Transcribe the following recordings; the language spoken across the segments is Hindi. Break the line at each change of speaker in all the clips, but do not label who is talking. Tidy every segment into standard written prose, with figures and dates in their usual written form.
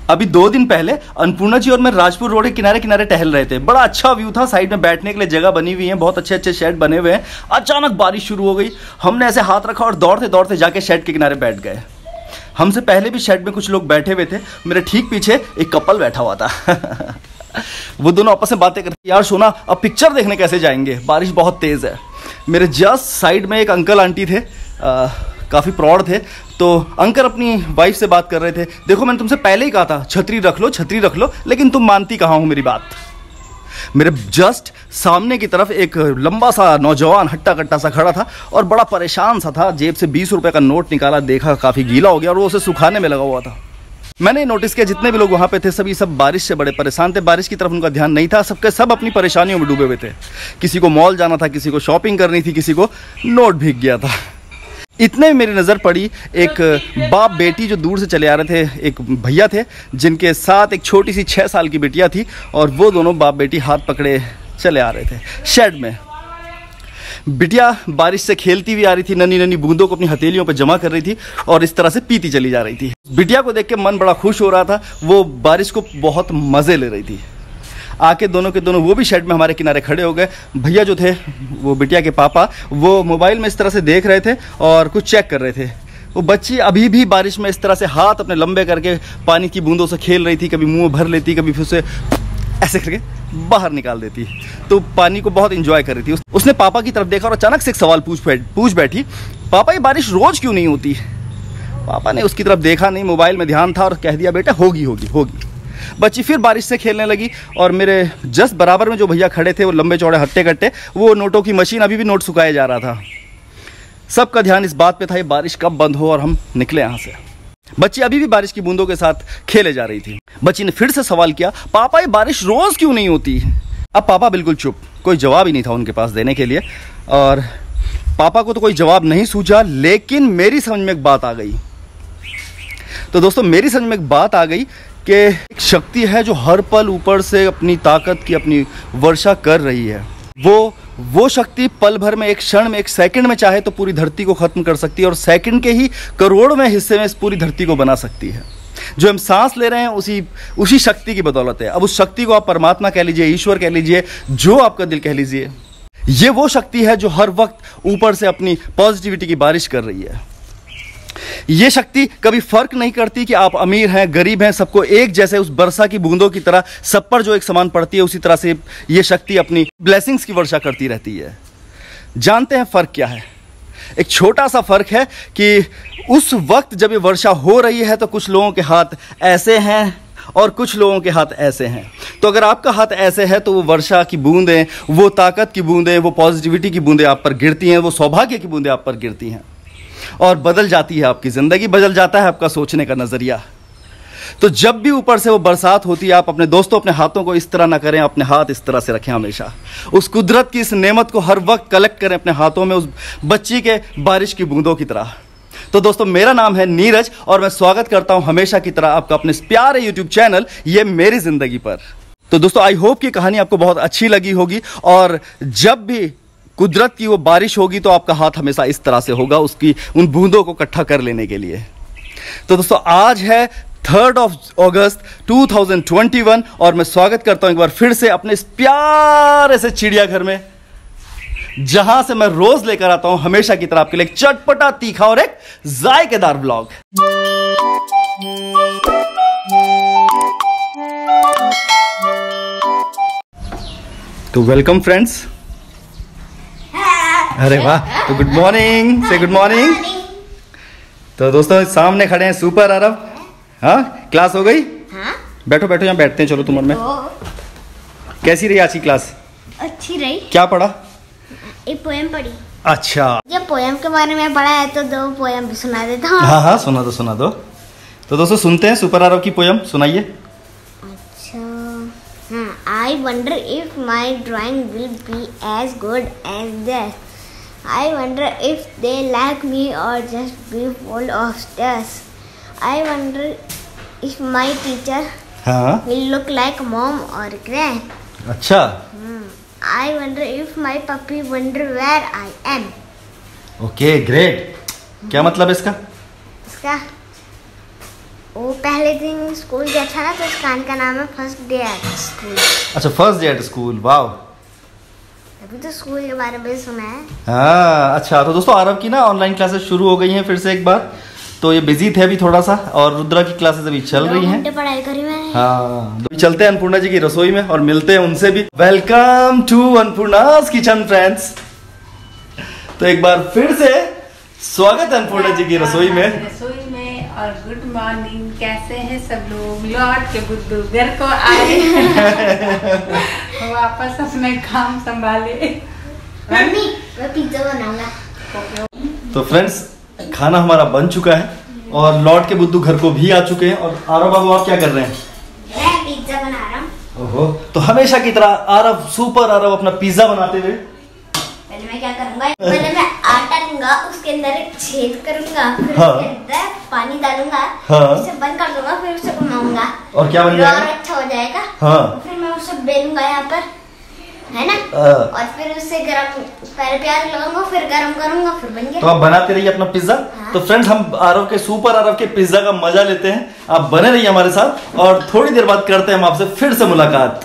अभी 2 दिन पहले अन्नपूर्णा जी और मैं राजपुर रोड के किनारे किनारे टहल रहे थे। बड़ा अच्छा व्यू था, साइड में बैठने के लिए जगह बनी हुई है, बहुत अच्छे अच्छे शेड बने हुए हैं। अचानक बारिश शुरू हो गई, हमने ऐसे हाथ रखा और दौड़ते दौड़ते जाके शेड के किनारे बैठ गए। हमसे पहले भी शेड में कुछ लोग बैठे हुए थे, मेरे ठीक पीछे एक कपल बैठा हुआ था। वो दोनों आपस में बातें करते, यार सोना अब पिक्चर देखने कैसे जाएंगे, बारिश बहुत तेज है। मेरे जस्ट साइड में एक अंकल आंटी थे, काफ़ी प्रौढ़ थे। तो अंकल अपनी वाइफ से बात कर रहे थे। देखो मैंने तुमसे पहले ही कहा था छतरी रख लो, लेकिन तुम मानती कहाँ हो मेरी बात। मेरे जस्ट सामने की तरफ एक लंबा सा नौजवान हट्टा कट्टा सा खड़ा था और बड़ा परेशान सा था। जेब से 20 रुपए का नोट निकाला, देखा काफ़ी गीला हो गया और वो उसे सुखाने में लगा हुआ था। मैंने नोटिस किया जितने भी लोग वहाँ पे थे सभी सब बारिश से बड़े परेशान थे। बारिश की तरफ उनका ध्यान नहीं था, सबके सब अपनी परेशानियों में डूबे हुए थे। किसी को मॉल जाना था, किसी को शॉपिंग करनी थी, किसी को नोट भीग गया था। इतने में मेरी नज़र पड़ी एक बाप बेटी जो दूर से चले आ रहे थे। एक भैया थे जिनके साथ एक छोटी सी 6 साल की बेटियां थी और वो दोनों बाप बेटी हाथ पकड़े चले आ रहे थे शेड में। बिटिया बारिश से खेलती हुई आ रही थी, नन्ही नन्ही बूंदों को अपनी हथेलियों पर जमा कर रही थी और इस तरह से पीती चली जा रही थी। बिटिया को देख के मन बड़ा खुश हो रहा था, वो बारिश को बहुत मज़े ले रही थी। आके दोनों के दोनों वो भी शेड में हमारे किनारे खड़े हो गए। भैया जो थे वो बिटिया के पापा, वो मोबाइल में इस तरह से देख रहे थे और कुछ चेक कर रहे थे। वो बच्ची अभी भी बारिश में इस तरह से हाथ अपने लंबे करके पानी की बूंदों से खेल रही थी, कभी मुंह भर लेती, कभी फिर उसे ऐसे करके बाहर निकाल देती। तो पानी को बहुत इंजॉय कर रही थी। उसने पापा की तरफ देखा और अचानक से एक सवाल पूछ बैठी, पापा ये बारिश रोज क्यों नहीं होती? पापा ने उसकी तरफ देखा नहीं, मोबाइल में ध्यान था और कह दिया बेटा होगी। बच्ची फिर बारिश से खेलने लगी और मेरे जस्ट बराबर में जो भैया खड़े थे वो लंबे चौड़े हट्टे कट्टे, वो नोटों की मशीन अभी भी नोट सुखाया जा रहा था। सबका ध्यान इस बात पे था ये बारिश कब बंद हो और हम निकले यहाँ से। बच्ची अभी भी बारिश की बूंदों के साथ खेले जा रही थी। बच्ची ने फिर से सवाल किया, पापा ये बारिश रोज क्यों नहीं होती? अब पापा बिल्कुल चुप, कोई जवाब ही नहीं था उनके पास देने के लिए। और पापा को तो कोई जवाब नहीं सूझा, लेकिन मेरी समझ में एक बात आ गई। तो दोस्तों मेरी समझ में एक बात आ गई कि एक शक्ति है जो हर पल ऊपर से अपनी ताकत की अपनी वर्षा कर रही है। वो शक्ति पल भर में, एक क्षण में, एक सेकंड में चाहे तो पूरी धरती को खत्म कर सकती है और सेकंड के ही करोड़वें हिस्से में इस पूरी धरती को बना सकती है। जो हम सांस ले रहे हैं उसी शक्ति की बदौलत है। अब उस शक्ति को आप परमात्मा कह लीजिए, ईश्वर कह लीजिए, जो आपका दिल कह लीजिए, ये वो शक्ति है जो हर वक्त ऊपर से अपनी पॉजिटिविटी की बारिश कर रही है। ये शक्ति कभी फर्क नहीं करती कि आप अमीर हैं गरीब हैं, सबको एक जैसे उस वर्षा की बूंदों की तरह सब पर जो एक समान पड़ती है, उसी तरह से ये शक्ति अपनी ब्लेसिंग्स की वर्षा करती रहती है। जानते हैं फर्क क्या है? एक छोटा सा फर्क है कि उस वक्त जब ये वर्षा हो रही है तो कुछ लोगों के हाथ ऐसे हैं और कुछ लोगों के हाथ ऐसे हैं। तो अगर आपका हाथ ऐसे है तो वो वर्षा की बूंदें, वो ताकत की बूंदें, वो पॉजिटिविटी की बूंदें आप पर गिरती हैं, वो सौभाग्य की बूंदें आप पर गिरती हैं और बदल जाती है आपकी ज़िंदगी, बदल जाता है आपका सोचने का नज़रिया। तो जब भी ऊपर से वो बरसात होती है, आप अपने दोस्तों अपने हाथों को इस तरह ना करें, अपने हाथ इस तरह से रखें हमेशा। उस कुदरत की इस नेमत को हर वक्त कलेक्ट करें अपने हाथों में, उस बच्ची के बारिश की बूंदों की तरह। तो दोस्तों मेरा नाम है नीरज और मैं स्वागत करता हूं हमेशा की तरह आपका अपने प्यारे यूट्यूब चैनल ये मेरी ज़िंदगी पर। तो दोस्तों आई होप कि कहानी आपको बहुत अच्छी लगी होगी और जब भी कुदरत की वो बारिश होगी तो आपका हाथ हमेशा इस तरह से होगा उसकी उन बूंदों को इकट्ठा कर लेने के लिए। तो दोस्तों आज है 3 अगस्त 2021 और मैं स्वागत करता हूं एक बार फिर से अपने इस प्यारे से चिड़ियाघर में, जहां से मैं रोज लेकर आता हूं हमेशा की तरह आपके लिए एक चटपटा, तीखा और एक जायकेदार व्लॉग। तो वेलकम फ्रेंड्स। अरे वाह, तो गुड मॉर्निंग, से गुड मॉर्निंग। तो दोस्तों सामने खड़े हैं सुपर अरब। हाँ क्लास हो गई? हाँ? बैठो यहाँ बैठते हैं। चलो तुम और मैं। कैसी रही आज की क्लास? अच्छी रही। क्या पढ़ा?
एक पोएम पढ़ी।
अच्छा,
जब पोएम के बारे में पढ़ा है तो 2 पोएम भी सुना देता हूँ।
हाँ सुना दो। तो दोस्तों सुनते हैं सुपर अरब की पोएम, सुनाइए।
अच्छा हाँ। I wonder if my drawing will be as good as theirs. I wonder if they like me or just be full of stress. I wonder if my teacher will look like mom or grand.
अच्छा।
I wonder if my puppy wonder where I am.
Okay, great. क्या मतलब इसका?
इसका वो पहले दिन स्कूल गया था ना, तो उस कान का नाम है फर्स्ट डे एट स्कूल।
अच्छा, फर्स्ट डे एट स्कूल, वाह।
अभी तो स्कूल के बारे में सुना है।
हाँ, अच्छा। तो दोस्तों आरव की ना ऑनलाइन क्लासेस शुरू हो गई हैं फिर से एक बार, तो ये बिजी थे अभी थोड़ा सा, और रुद्रा की क्लासेस अभी चल रही हैं।
पढ़ाई करी मैंने।
हाँ, तो चलते हैं अन्नपूर्णा जी की रसोई में और मिलते हैं उनसे भी। Welcome to Annapurna's kitchen friends. तो एक बार फिर से स्वागत है अन्नपूर्णा जी की रसोई में।
और गुड मॉर्निंग, कैसे हैं सब लोग? लौट के बुद्धू घर को आए वापस अपने काम संभाले।
मम्मी मैं पिज्जा बनाऊंगा।
तो फ्रेंड्स खाना हमारा बन चुका है और लौट के बुद्धू घर को भी आ चुके हैं। और आरव बाबू आप क्या कर रहे हैं?
मैं पिज्जा बना रहा हूँ।
ओहो, तो हमेशा की तरह आरव, सुपर आरव अपना पिज्जा बनाते हुए।
पहले मैं क्या करूंगा, पहले मैं आटा लूंगा, उसके अंदर एक छेद करूंगा, फिर
हाँ।
उसके अंदर पानी डालूंगा,
हाँ।
उसे बंद कर दूंगा, फिर उसे घुमाऊंगा
और क्या बन
और
जाएगा?
अच्छा हो जाएगा।
हाँ।
फिर मैं उसे बेलूंगा यहाँ पर, है ना? और फिर उसे गरम, पहले प्याज लगाऊंगा, फिर गरम करूंगा, फिर बन गया।
तो आप बनाते रहिए अपना पिज्जा।
हाँ।
तो फ्रेंड्स हम आरव के, सुपर आरव के पिज्जा का मजा लेते हैं। आप बने रहिए हमारे साथ और थोड़ी देर बाद करते हैं हम आपसे फिर से मुलाकात।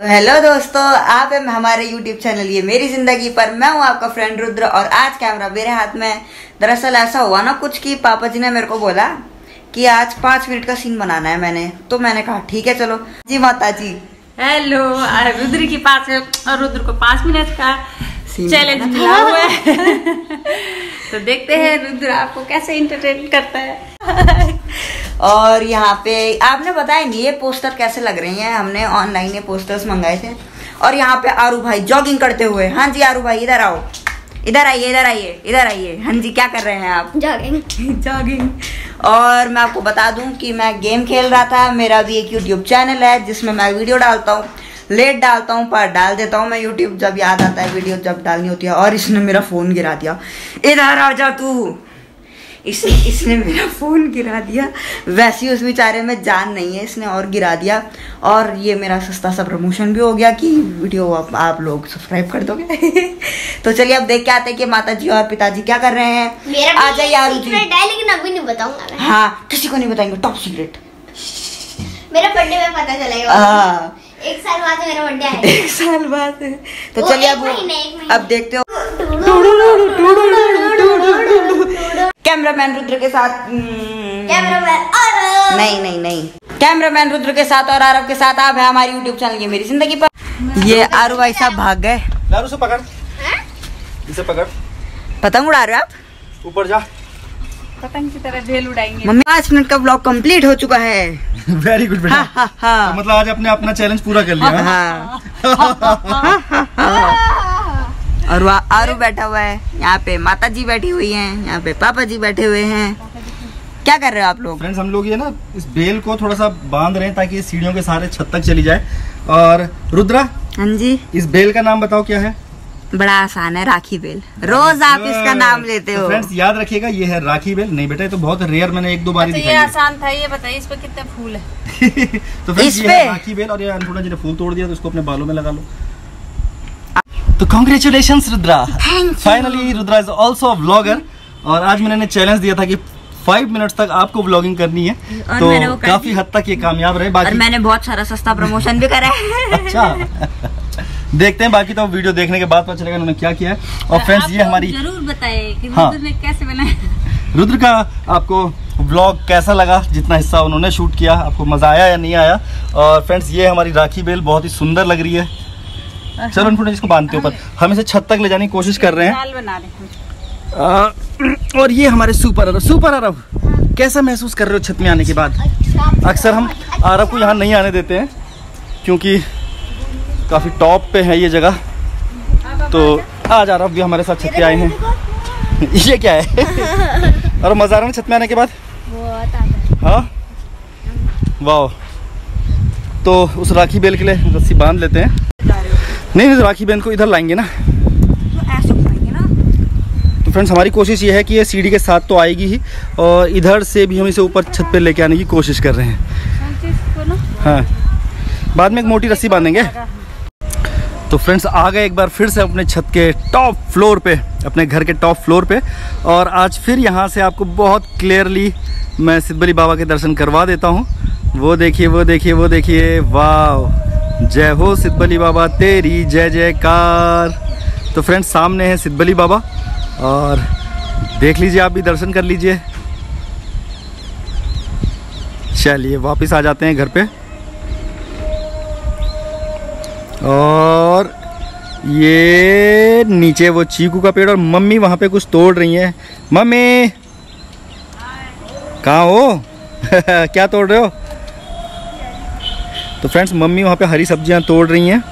तो हेलो दोस्तों, आप हैं हमारे YouTube चैनल ये मेरी जिंदगी पर। मैं हूँ आपका फ्रेंड रुद्र और आज कैमरा मेरे हाथ में है। दरअसल ऐसा हुआ ना कुछ कि पापा जी ने मेरे को बोला कि आज 5 मिनट का सीन बनाना है। तो मैंने कहा ठीक है चलो जी। माता जी
हेलो, रुद्र के पास है और रुद्र को 5 मिनट का चैलेंज मिला हुआ है। तो देखते हैं रुद्र आपको कैसे इंटरटेन करता है।
और यहाँ पे आपने बताया नहीं ये पोस्टर कैसे लग रहे हैं। हमने ऑनलाइन ये पोस्टर्स मंगाए थे और यहाँ पे आरू भाई जॉगिंग करते हुए। हाँ जी आरू भाई इधर आओ, इधर आइए, इधर आइए, इधर आइए। हाँ जी क्या कर रहे हैं आप?
जॉगिंग।
जॉगिंग। और मैं आपको बता दूं कि मैं गेम खेल रहा था। मेरा भी एक यूट्यूब चैनल है जिसमें मैं वीडियो डालता हूँ, लेट डालता हूँ पर डाल देता हूँ मैं। यूट्यूब जब याद आता है वीडियो जब डालनी होती है। और इसने मेरा फोन गिरा दिया। इधर आ जा तू। इसने मेरा फोन गिरा दिया। वैसे ही उस बेचारे में जान नहीं है, इसने और गिरा दिया। और ये मेरा सस्ता सा प्रमोशन भी हो गया कि वीडियो आप लोग सब्सक्राइब कर दोगे। तो चलिए अब देख के आते हैं कि माता जी और पिताजी क्या कर रहे हैं। आ जाइए आरू जी।
लेकिन अभी नहीं बताऊंगा मैं।
हाँ, किसी को नहीं बताएंगे, टॉप सीक्रेट।
मेरा बर्थडे में पता चलेगा।
हाँ,
1 साल बाद मेरा बर्थडे आएगा।
1 साल बाद। तो
वो
चलिए
एक महीने।
अब देखते हो कैमरामैन रुद्र के साथ।
कैमरामैन और
नहीं कैमरामैन रुद्र के साथ और आरव के साथ आप है हमारी यूट्यूब चैनल ये मेरी जिंदगी पर। ये आरू भाई साहब भाग गए।
लारू से पकड़, इसे पकड़,
पतंग उड़ा रहे हो आप?
ऊपर जा।
पतंग की तरह ढेल उड़ाएंगे।
मम्मी 5 मिनट का ब्लॉग कंप्लीट हो चुका है।
वेरी गुड बेटा।
हाँ।
तो मतलब आज आपने अपना चैलेंज पूरा कर लिया।
हाँ। और आरू बैठा हुआ है यहाँ पे, माता जी बैठी हुई हैं यहाँ पे, पापा जी बैठे हुए हैं। क्या कर रहे हो आप लोग?
फ्रेंड्स हम लोग ये ना इस बेल को थोड़ा सा बांध रहे हैं ताकि ये सीढ़ियों के सहारे छत तक चली जाए। और रुद्रा,
हाँ जी,
इस बेल का नाम बताओ क्या है?
बड़ा आसान है, राखी बेल। रोज आप इसका नाम लेते हो।
फ्रेंड्स याद रखिएगा ये है राखी बेल। नहीं बेटा ये तो बहुत रेयर, मैंने 1-2 बार ही
तो
दिखाई
ये
है।
आसान था, ये बताइए इस पे कितने फूल है?
तो फ्रेंड्स
इस
ये
पे?
है राखी बेल। और ये अन्नपूर्णा जी ने फूल तोड़ दिया तो इसको अपने बालों में लगा लो। तो congratulations Rudra, finally Rudra is also a vlogger. और आज मैंने चैलेंज दिया था कि 5 मिनट्स तक आपको व्लॉगिंग करनी है, तो काफी हद तक ये कामयाब रहे। बाकी
और मैंने बहुत सारा सस्ता प्रमोशन भी करा है।
अच्छा देखते हैं बाकी तो वीडियो देखने के बाद पता चलेगा उन्होंने क्या किया है। और फ्रेंड्स ये हमारी,
जरूर बताइए कि
हाँ,
रुद्र ने कैसे बनाया।
रुद्र का आपको व्लॉग कैसा लगा, जितना हिस्सा उन्होंने शूट किया, आपको मजा आया या नहीं आया। और फ्रेंड्स ये हमारी राखी बेल बहुत ही सुंदर लग रही है। चलो अन्नपूर्णा जिसको बांधते ऊपर, हम इसे छत तक ले जाने की कोशिश कर रहे हैं।
जाल बना रहे।
और ये हमारे सुपर आरव कैसा महसूस कर रहे हो छत में आने के बाद? अक्सर हम आरव को यहाँ नहीं आने देते हैं क्योंकि काफी टॉप पे है ये जगह। तो आज आरव भी हमारे साथ छत पे आए हैं। ये क्या है? और मजा आ रहा है छत में आने के बाद? हाँ वाह। तो उस राखी बेल के लिए रस्सी बांध लेते हैं। नहीं राखी बेल को इधर लाएंगे ना। तो फ्रेंड्स हमारी कोशिश ये है कि ये सीढ़ी के साथ तो आएगी ही, और इधर से भी हम इसे ऊपर छत पे लेके आने की कोशिश कर रहे हैं। हाँ बाद में एक मोटी रस्सी बांधेंगे। तो फ्रेंड्स आ गए एक बार फिर से अपने छत के टॉप फ्लोर पे, अपने घर के टॉप फ्लोर पे। और आज फिर यहाँ से आपको बहुत क्लियरली मैं सिद्धबली बाबा के दर्शन करवा देता हूँ। वो देखिए वो देखिए वो देखिए, वाह, जय हो सिद्धबली बाबा तेरी जय जयकार। तो फ्रेंड्स सामने है सिद्धबली बाबा और देख लीजिए, आप भी दर्शन कर लीजिए। चलिए वापस आ जाते हैं घर पे। और ये नीचे वो चीकू का पेड़ और मम्मी वहाँ पे कुछ तोड़ रही हैं। मम्मी कहाँ हो? क्या तोड़ रहे हो? तो फ्रेंड्स मम्मी वहाँ पे हरी सब्जियाँ तोड़ रही हैं।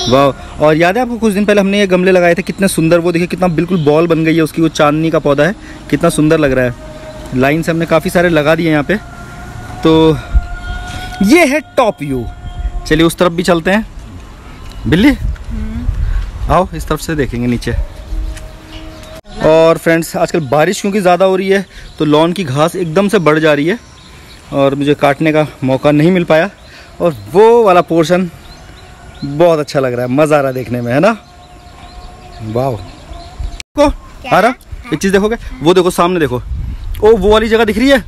वाह। और याद है आपको कुछ दिन पहले हमने ये गमले लगाए थे, कितने सुंदर, वो देखिए कितना बिल्कुल बॉल बन गई है उसकी, वो चांदनी का पौधा है, कितना सुंदर लग रहा है। लाइन से हमने काफ़ी सारे लगा दिए यहाँ पे। तो ये है टॉप व्यू। चलिए उस तरफ भी चलते हैं। बिल्ली आओ, इस तरफ से देखेंगे नीचे। और फ्रेंड्स आजकल बारिश क्योंकि ज़्यादा हो रही है तो लॉन की घास एकदम से बढ़ जा रही है और मुझे काटने का मौका नहीं मिल पाया। और वो वाला पोर्शन बहुत अच्छा लग रहा है, मज़ा आ रहा है देखने में, है ना? वाह। को आ रहा एक चीज़ देखोगे, वो देखो सामने देखो, ओ वो वाली जगह दिख रही है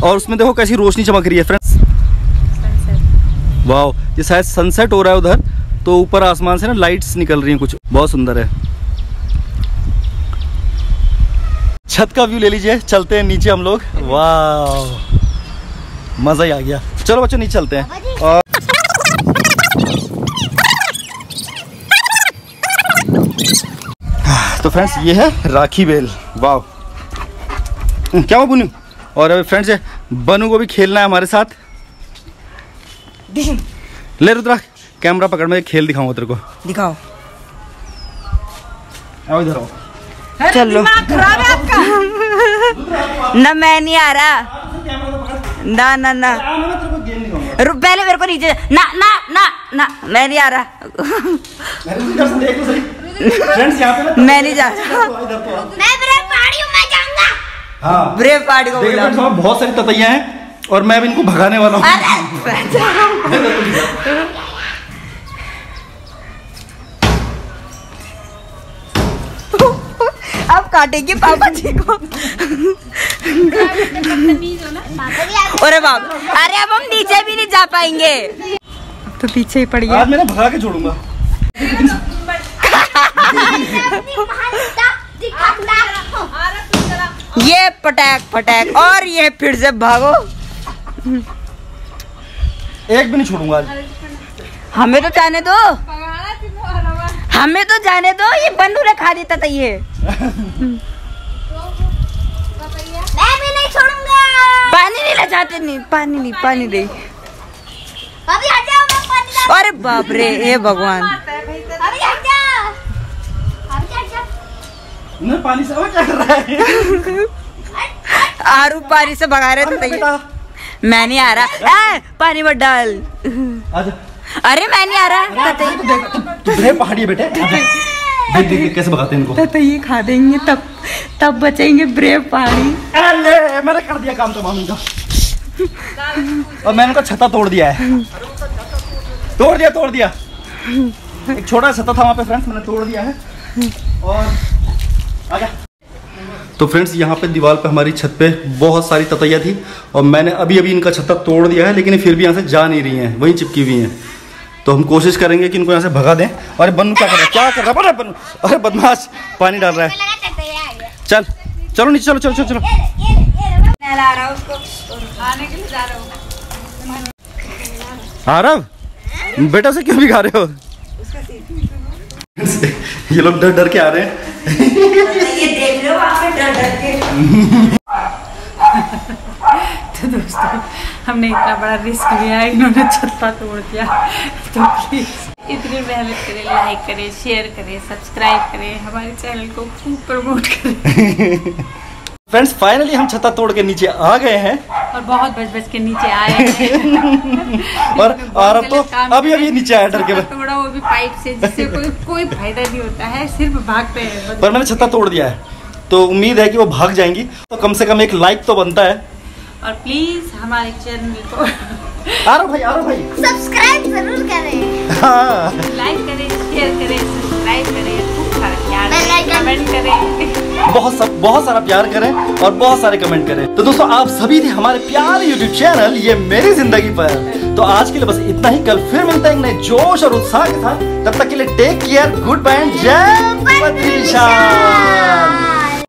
और उसमें देखो कैसी रोशनी चमक रही है फ्रेंड्स। वाह, ये शायद सनसेट हो रहा है उधर, तो ऊपर आसमान से ना लाइट्स निकल रही हैं कुछ, बहुत सुंदर है। छत का व्यू ले लीजिए, चलते हैं नीचे हम लोग। वाह, मज़ा ही आ गया। चलो बच्चों नीचे चलते हैं। और तो फ्रेंड्स ये है राखी बेल। वाह, क्या हुआ बुनू? और अभी फ्रेंड्स बनू को भी खेलना है हमारे साथ। ले रुद्रा कैमरा पकड़, में एक खेल दिखाऊंगा तेरे को।
दिखाओ।
आओ इधर आओ।
चलो। ना मैं नहीं आ रहा। ना ना ना, पहले मेरे को नीचे। ना ना ना ना, मैं नहीं आ रहा। मैं नहीं जा रहा।
मैं ब्रेव पहाड़ी हूँ, मैं जाऊंगा।
हाँ,
ब्रेव पहाड़ी को बोला।
बहुत सारी ततैया हैं और मैं अब इनको भगाने वाला हूँ।
अब काटेंगे पापा जी को। अरे बाप, अरे अब हम नीचे भी नहीं जा पाएंगे, तो पीछे ही पड़ गया।
आज मैं ना भगा के छोड़ूंगा।
ये पटाक पटाक और ये फिर से भागो।
एक भी नहीं छोड़ूंगा आज।
हमें तो जाने दो, हमें तो जाने दो, ये बंदू ने खा देता था ये।
मैं भी नहीं छोड़ूंगा।
पानी नहीं ले जाते, नहीं पानी नहीं, पानी नहीं।
अभी आ जाओ, मैं पानी डाल।
अरे बाप रे, हे भगवान।
अभी आ जाओ, अभी आ जाओ।
ना पानी से क्या कर रहा है?
आरू पानी से भगा रहे थे। मैं नहीं आ रहा। पानी मत डाल। अरे मैं नहीं आ रहा।
तू ब्रेव पहाड़ी है बेटे। देख देख कैसे भगाते हैं इनको।
तो ये खा देंगे, तब बचेंगे ब्रेव पहाड़ी।
अरे मैंने कर दिया काम तमाम इनका। और मैंने उनका छत्ता तोड़ दिया है। तोड़ दिया। एक छोटा छत्ता था वहाँ पे फ्रेंड्स, मैंने तोड़ दिया है। और आजा। तो फ्रेंड्स यहाँ पे दीवार पे हमारी छत पे बहुत सारी ततैया थी और मैंने अभी इनका छत्ता तोड़ दिया है, लेकिन फिर भी यहाँ से जा नहीं रही हैं, वहीं चिपकी हुई हैं। तो हम कोशिश करेंगे कि इनको यहाँ से भगा दें। अरे बनू क्या कर रहा है? क्या कर रहा है बनू? अरे बदमाश, पानी डाल रहा है। चल चलो नीचे, चलो चलो चलो चलो। आरव बेटा से क्यों भिगा रहे हो? ये लोग डर डर के आ रहे हैं।
ये देख लो वहाँ पे डर डर के।
तो दोस्तों हमने इतना बड़ा रिस्क लिया, इन्होंने छत्ता तोड़ दिया। तो प्लीज इतनी मेहनत करें, लाइक करें, शेयर करें, सब्सक्राइब करें, हमारे चैनल को खूब प्रमोट करें।
फ्रेंड्स फाइनली हम छत्ता तोड़ के नीचे आ गए हैं
और बहुत बच के नीचे आए हैं।
और आरव तो अभी नीचे आया डर के।
तोड़ा वो भी पाइप से, जिससे कोई फायदा नहीं होता है, सिर्फ भागते हैं।
पर मैंने छत्ता तोड़ दिया है, तो उम्मीद है कि वो भाग जाएंगी। तो कम से कम एक लाइक तो बनता है।
और प्लीज हमारे चैनल को
आ रहा भाई
सब्सक्राइब जरूर करें।
हाँ
लाइक करें, शेयर करें, सब्सक्राइब करें, खूब सारा प्यार करें, कमेंट करें,
बहुत सारा प्यार करें और बहुत सारे कमेंट करें। तो दोस्तों आप सभी थे हमारे प्यारे यूट्यूब चैनल ये मेरी जिंदगी पर। तो आज के लिए बस इतना ही, कल फिर मिलते हैं नए जोश और उत्साह के साथ। तब तक के लिए टेक केयर, गुड बाय, जय बद्री विशाल।